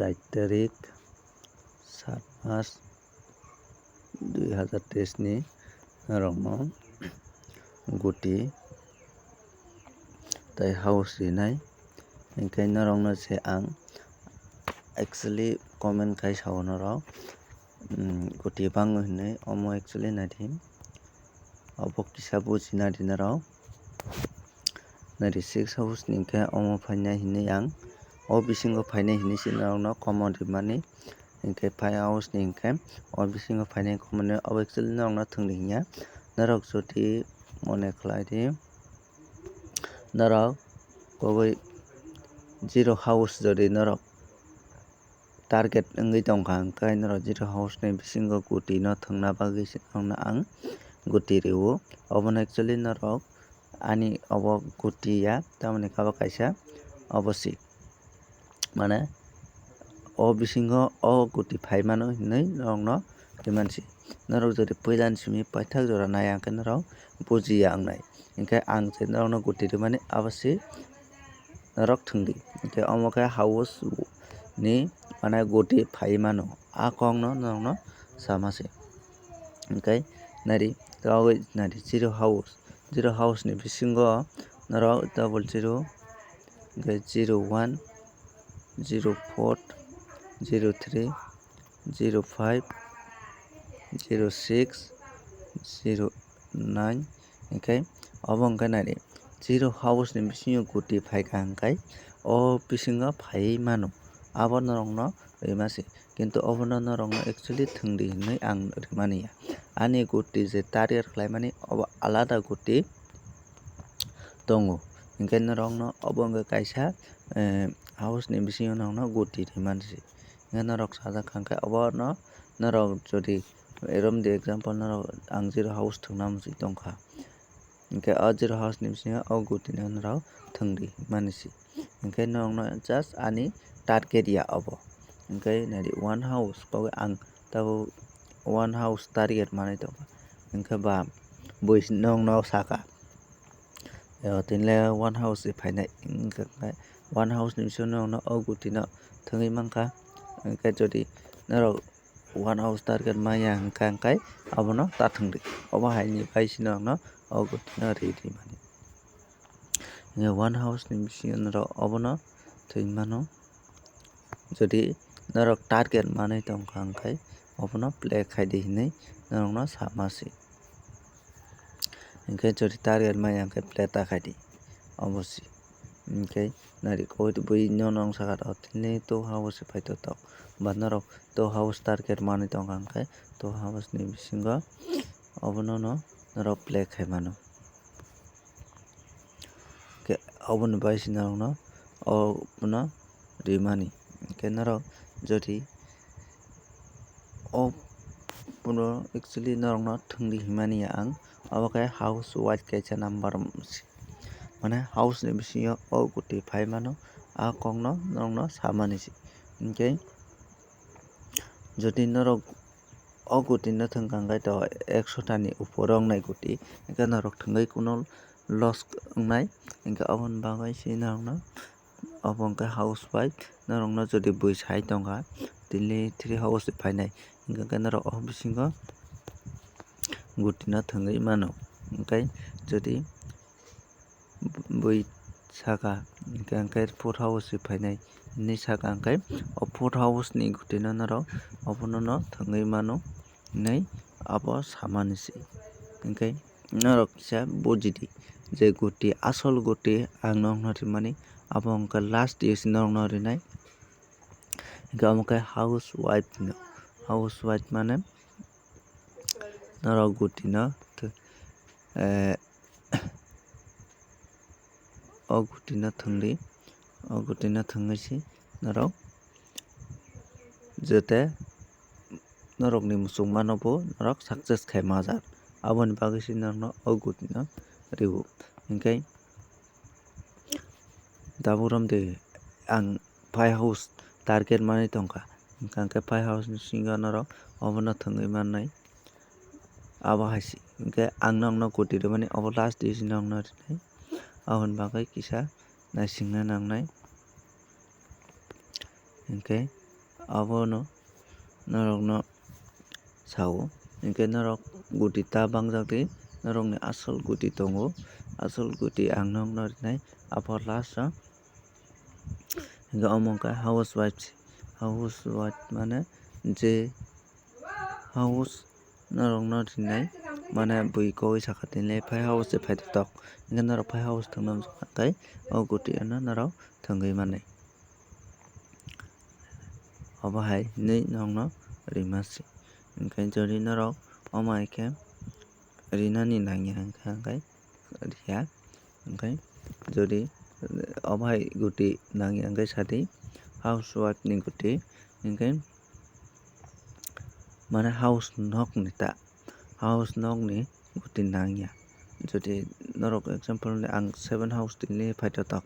4 তারিখ 7 মাস 2023 ni rongno guti tai house rinai hingke norongno se ang actually comment kai saono rok guti bango hinui omo actually naidi obo kisa buji nadi rok nadi 6 house ni hingke omo fainai hinui ang o bisingo fainai hinui sinarokno common rimani hingke 5 house ni hingke o bisingo fainai common obo actually norokno thongdi hingya norok jodi mone khlai di norok koboi zero house jodi norok target wngoi tongkha hingke norok zero house ni bisingo guti no thongna bagui norokno ang guti reo obono actually norok ani obo guti ya tamoni kabo kaisa obo si mane o bisingo o guti phai mano hinui norokno rimansi norok jodi puilani simi paithak jora nai angkhe norok bujiya ang nai hingke ang je norokno guti rimani abo si norok thwngdi hingke omo khe house ni mane guti phai mano a kok no norokno samase hingke nari toboi nari zero house ni bisingo norok double zero hingke 01 04 03 05 06 09 hingke obo hingke nari zero house ni bisingo guti phaikha hingkai o bisingo phaiui mano abo norokno rimasi kintu obono norokno actually thwngdi hinui ang rimani ya ani guti je target khlaimani obo alada guti tongo hingke norokno obo wngkha kaisa house ni bisingo norokno guti rimansi hingke norok sajak hingke obo no norok jodi erom de example norok ang zero house thwngna musui tongkha hingke o zero house ni bisingo o guti no norok thwngdi manisi hingke norokno just ani target ya obo hingke nari one house bo ang tabuk one house target manui tongkha hingke ba bui's nongno saka tinle one house ni phainai hingke one house ni bisingo norokno o guti no thwngui mangkha hingke jodi norok one house target maya hingka hingkai abono tathwngdi obo hai ni baisi norokno o guti no rimani hingke one house ni bisingo norok obono thwngui mano jodi norok target manui tongkha hingkai obono play khaidi hinui norokno samasi hingke jodi target maya hingke play ta khaidi obo si hingke nari bui no nong saka tinui two house phaito tok ba norok two house target manui tongkha hingke two house ni bisingo obono no norok play khai mano hingke oboni baisi norokno obono rimani hingke norok jodi o bono actually norokno thwngdi himani ya ang obo khe house white kaisa number mane house ni bisingo o guti phai mano a kok no norokno samani si hingke jodi norok o guti no thwngkha hingkai to 100 ta ni upor o wngnai guti hingke norok thwngui kuno loss wngnai hingke oboni bagui se norokno obo hingke house white norokno jodi bui sai tongkha tinli three house ni phainai hingke norok o bisingo guti no thwngui mano hingke jodi bui saka hingke four house ni phainai hinui saka hingke o four house ni guti no norok obono no thwngui mano hinui abo samani si hingke norok kisa bujidi je guti asol guti ang norokno rimani abo hingke last use norokno rinai hingke omo khe house white mane norok guti no o guti no thwngdi o guti no thwngui si norok jete norok ni muchungma no bo norok success khai majak aboni bagui se norokno o guti no reo hingke daburom de ang 5 house target manui tongkha hingke 5 house ni bisingo norok obono thwngui mannai abo haisi hingke ang norokno guti rimani obo last use norokno rinai aboni bagui kisa naisingna nangnai hingke abono norokno sao hingke norok guti ta bangjagdi norokni asol guti tongo asol guti ang nokno rinai abo last o hingke omo wngkha housewife mane je house norokno rinai mane bui koi saka tinlai phai house paitotok hingke norok phai house tongna tei o guti no norok tongoi mani obo hai hinui nokno rimasi hingke jodi norok omo hai khe rinani nangya hingkha riya hingkhe jodi obo hai guti nangya hingkhe sati housewife ni guti hingkhe mane house nok ni ta house nok ni guti nangya jodi norok example ang 7 house tinlai paitotok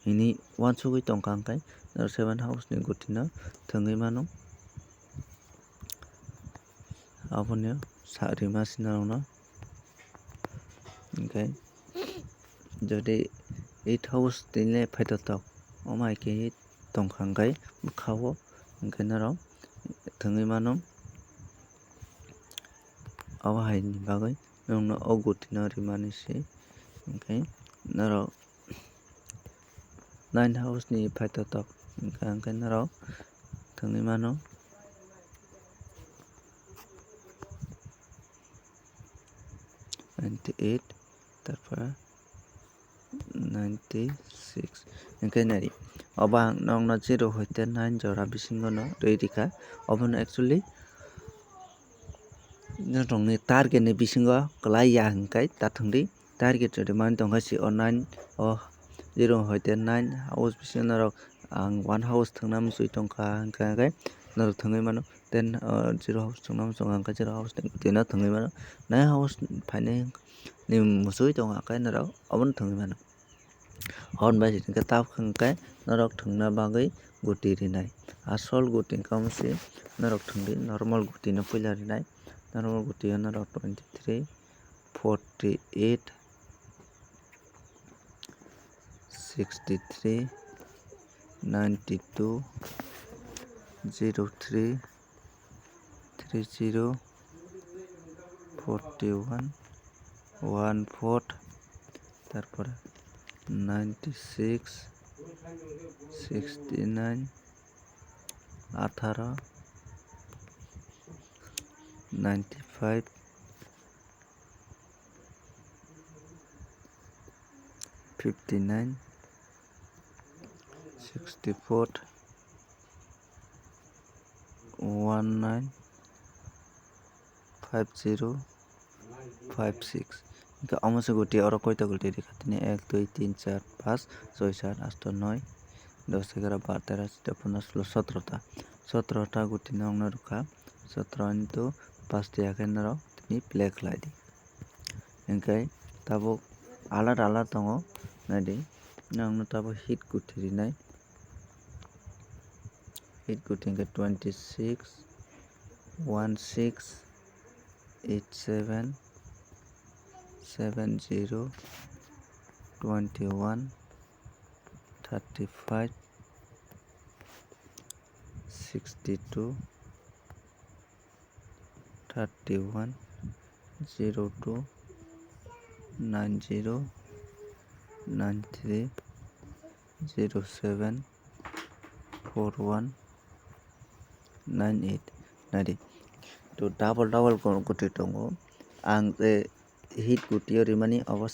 hini uansukgui tongkha hingkhe 7 house ni guti no tongoi mano aboni rimasi norokno hingkhe jodi 8 house tinlai paitotok omo hai khe tongkha hingkhe bwkhao hingkhe norok tongoi mano obo hai ni bagui norokno o guti no rimani se hingkhe norok 9 house ni paitotok hingkhe norok tongoi mano 98 tarpore 96 hingkhe nari obo ang nokno 0 hoite 9 jora bisingo no rwi rwkha obono actually norokni target ni bisingo kwlai ya hingkhe tathungdi target jodi mani tongkha se o 9 o 0 hoite 9 house bisingo norok ang 1 house thangna muchui tongkha hingkha khe norok tongoi mano 0 house thangna muchungo hingkhe 0 house ni guti no tongoi mano 9 house phainai ni muchui tongkha khe norok obono tongoi mano horn bai hingkhe tab hingkhe norok thongna bagui guti rinai asol guti wngkha mosi norok thongdi normal guti no puila rinai normal guti o norok 23 48 63 92 03 30 41 14 tarpore 96 69 18 95 59 64 19 50 56 hingkhe omo se guti oro koita guti rwkha tini 1 2 3 4 5 6 7 8 9 10 11 12 13 14 15 16 ta guti norokno rwkha 17 into 5 tiya khe norok tini play khlai di hingkhe tabuk alada alada tongo naidi norokno tabuk hit guti rinai hit guti hingkhe 26 16 87 70 21 35 62 31 02 90 93 07 41 98 nari to double guti tongo ang hit guti o rimani obo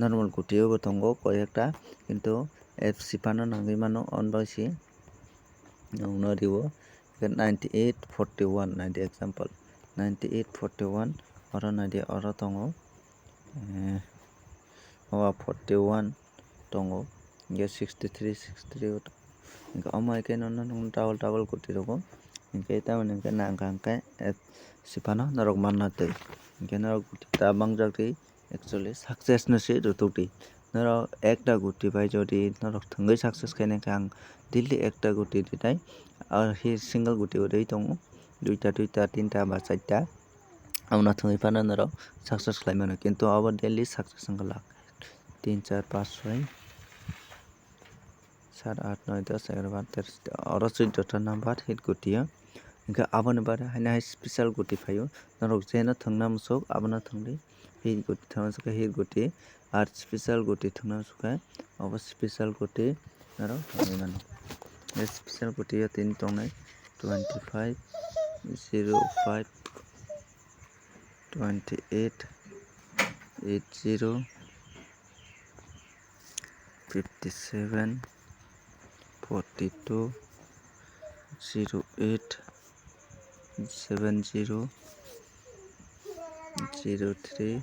normal guti o bo tongo koyekta kintu sipano nangui mano on baisi nokno riwo 98 41 naidi example 98 41 oro naidi oro tongo obo 41 tongo hingkhe 63 63 hingkhe omo hai khe no double guti rogo hingkhe tamoni hingkhe nangkha hingkhe sipano norok manna tui hingkhe norok guti ta bangjagdi actually success no se rwtukdi norok ekta guti bai jodi norok thwngui success khainai khe ang daily ekta guti rinai single guti bo rwi tongo duita tinta ba charta amoni thwngui phano norok success khlai mano kintu abo daily success wngkha 3 4 5 6 7 8 9 10 11 12 13 oro 14 number hit gutiya hingke aboni bare haino hai special guti phaio norok jeno thungna musuk abono thungdi hit guti thangna suka hit guti ar special guti thungna suka obo special guti norok thangui mano special guti o tini tongnai 25 05 28 80 57 42 08 70 03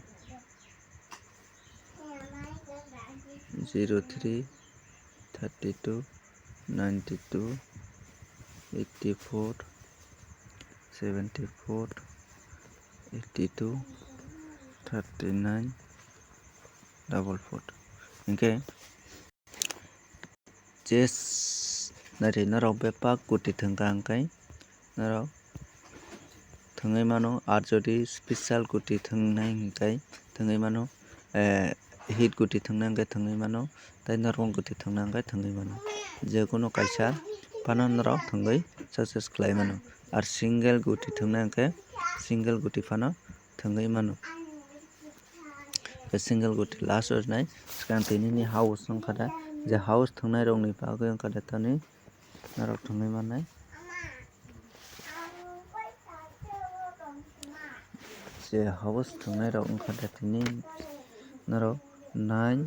03 32 92 84 74 82 39 44 hingke chess nari norok bepak guti thangka hingkai norok thangui mano ar jodi special guti thangnai hingkai thangui mano hit guti thangna hingkai thangui mano tei normal guti thangna hingkai thangui mano jekono kaisa phano norok thangui success khlai mano ar single guti thangna hingke single guti phano thangui mano single guti last nai swkang tini ni house wngkha de je house thangnai rok ni bagui wngkha de tini norok thangui mannai je house thungnai rok wngkha de tini norok 9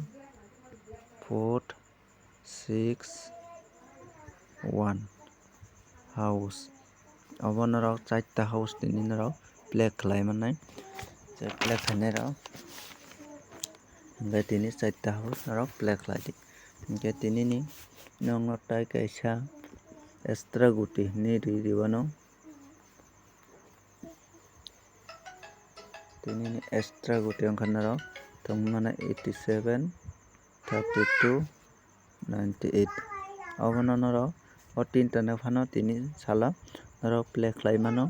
4 6 1 house obo norok 4ta house tini norok play khlai mannai je play khainai rok hingke tini 4ta house norok play khlai di hingke tini ni nongno tai kaisa extra guti hinui rioyo no tini ni extra guti wngkha norok tongmani mano 87 32 98 obono norok o tinta no phano tini salo norok play khlai mano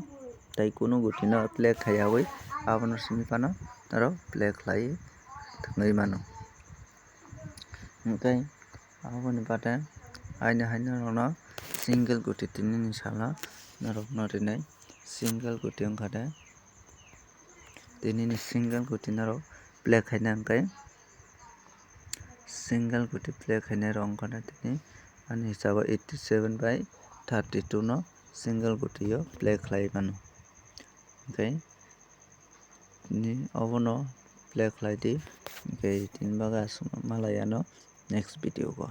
tei kunu guti no play khaiyawi abono simi phano norok play khlai thangui mano hingke aboni baade haino norok no single guti tini ni salo norok no rinai single guti wngkha de tini ni single guti norok play khaina hingkai single guti play khainai rok wngkha de tini ani hisabe 87/32 no single guti o play khlai mano hingke tini obono play khlai di hingke tini baga asuk malaya no next video o.